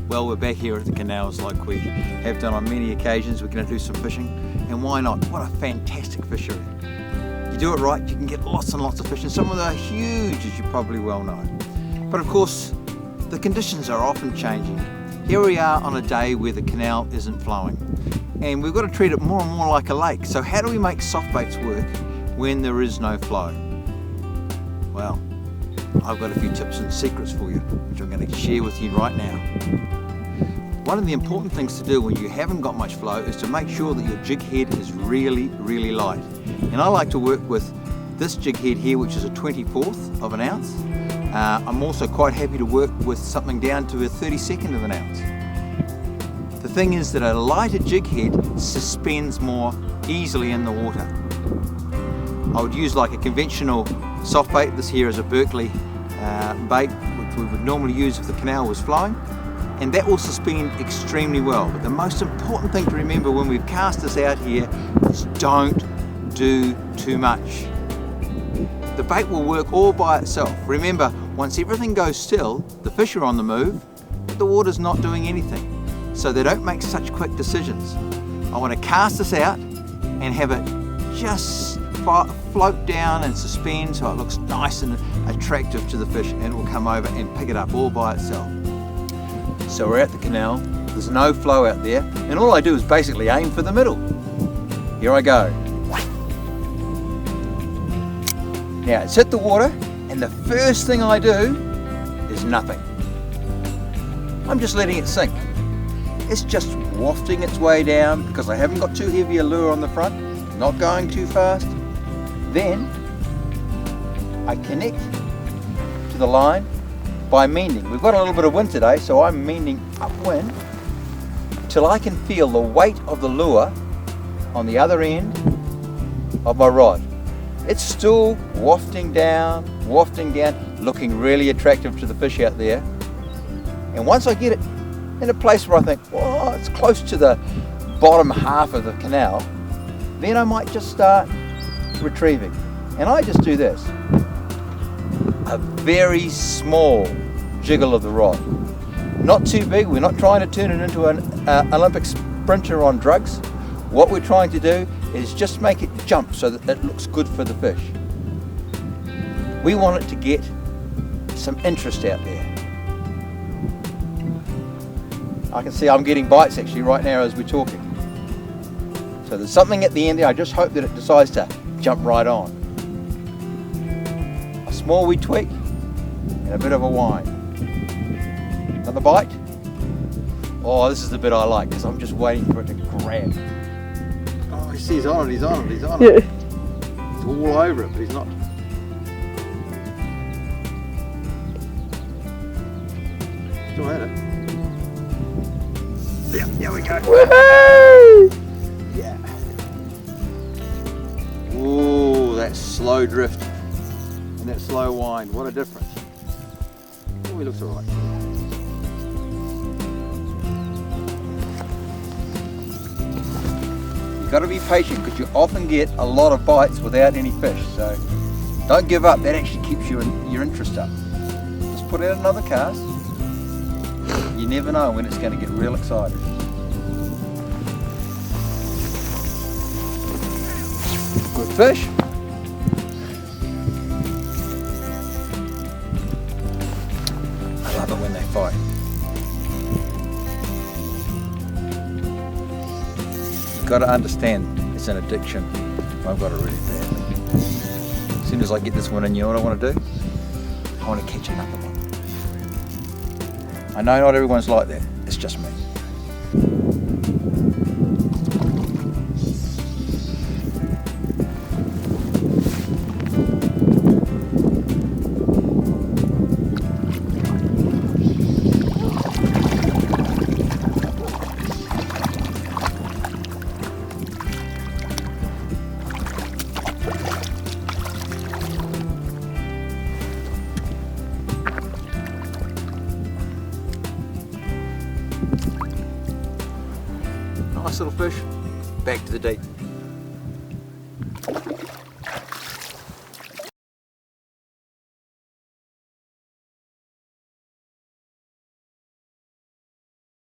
Well, we're back here at the canals like we have done on many occasions. We're going to do some fishing, and why not? What a fantastic fishery. You do it right, you can get lots and lots of fish, and some of them are huge, as you probably well know. But of course, the conditions are often changing. Here we are on a day where the canal isn't flowing, and we've got to treat it more and more like a lake. So how do we make soft baits work when there is no flow? Well, I've got a few tips and secrets for you, which I'm going to share with you right now. One of the important things to do when you haven't got much flow is to make sure that your jig head is really, really light. And I like to work with this jig head here, which is a 1/24 of an ounce. I'm also quite happy to work with something down to a 32nd of an ounce. The thing is that a lighter jig head suspends more easily in the water. I would use like a conventional soft bait. This here is a Berkeley bait, which we would normally use if the canal was flowing, and that will suspend extremely well. But the most important thing to remember when we cast this out here is don't do too much. The bait will work all by itself. Remember, once everything goes still, the fish are on the move, but the water's not doing anything. So they don't make such quick decisions. I want to cast this out and have it just float down and suspend so it looks nice and attractive to the fish, and it will come over and pick it up all by itself. So we're at the canal, there's no flow out there, and all I do is basically aim for the middle. Here I go. Now it's hit the water, and the first thing I do is nothing. I'm just letting it sink. It's just wafting its way down because I haven't got too heavy a lure on the front, not going too fast. Then I connect to the line by mending. We've got a little bit of wind today, so I'm mending upwind till I can feel the weight of the lure on the other end of my rod. It's still wafting down, looking really attractive to the fish out there. And once I get it in a place where I think, oh, it's close to the bottom half of the canal, then I might just start retrieving. And I just do this. A very small jiggle of the rod. Not too big, we're not trying to turn it into an Olympic sprinter on drugs. What we're trying to do is just make it jump so that it looks good for the fish. We want it to get some interest out there. I can see I'm getting bites actually right now as we're talking. So there's something at the end there. I just hope that it decides to jump right on. A small wee tweak and a bit of a whine. Another bite. Oh, this is the bit I like because I'm just waiting for it to grab. Oh, you see he's on it, he's on it, he's on it. He's all over it, but he's not. Still at it. Yeah, there we go. Woohoo! Yeah. Ooh, that slow drift and that slow wind, what a difference. Oh, he looks alright. You've got to be patient because you often get a lot of bites without any fish, so don't give up. That actually keeps your interest up. Just put out another cast. You never know when it's going to get real excited. Good fish. I love it when they fight. You've got to understand it's an addiction. I've got it really bad. As soon as I get this one in, you know what I want to do? I want to catch another one. I know not everyone's like that, it's just me. Nice little fish, back to the deep.